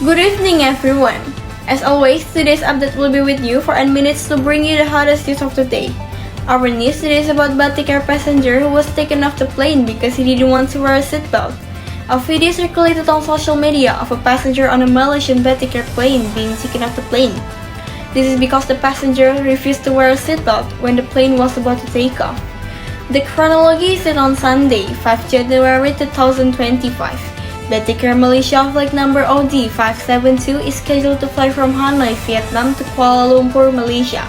Good evening, everyone. As always, today's update will be with you for 8 minutes to bring you the hottest news of the day. Our news today is about Batik Air passenger who was taken off the plane because he didn't want to wear a seatbelt. A video circulated on social media of a passenger on a Malaysian Batik Air plane being taken off the plane. This is because the passenger refused to wear a seatbelt when the plane was about to take off. The chronology is set on Sunday, 5 January 2025. Batik Air Malaysia flight number OD572 is scheduled to fly from Hanoi, Vietnam to Kuala Lumpur, Malaysia.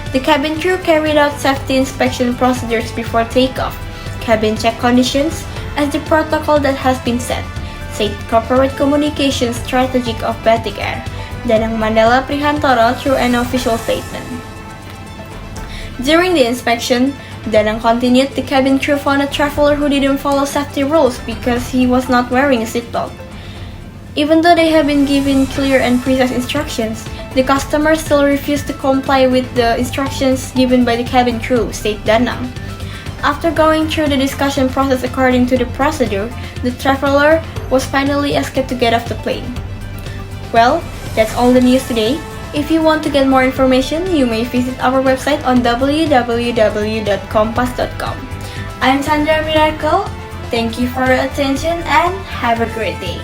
The cabin crew carried out safety inspection procedures before takeoff, cabin check conditions, as the protocol that has been set, said Corporate Communications Strategic of Batik Air, Danang Mandala Prihantoro through an official statement. During the inspection, Danang continued, the cabin crew found a traveler who didn't follow safety rules because he was not wearing a seatbelt. Even though they have been given clear and precise instructions, the customer still refused to comply with the instructions given by the cabin crew, said Danang. After going through the discussion process according to the procedure, the traveler was finally asked to get off the plane. Well, that's all the news today. If you want to get more information, you may visit our website on www.kompas.com. I'm Sandra Miracle. Thank you for your attention and have a great day.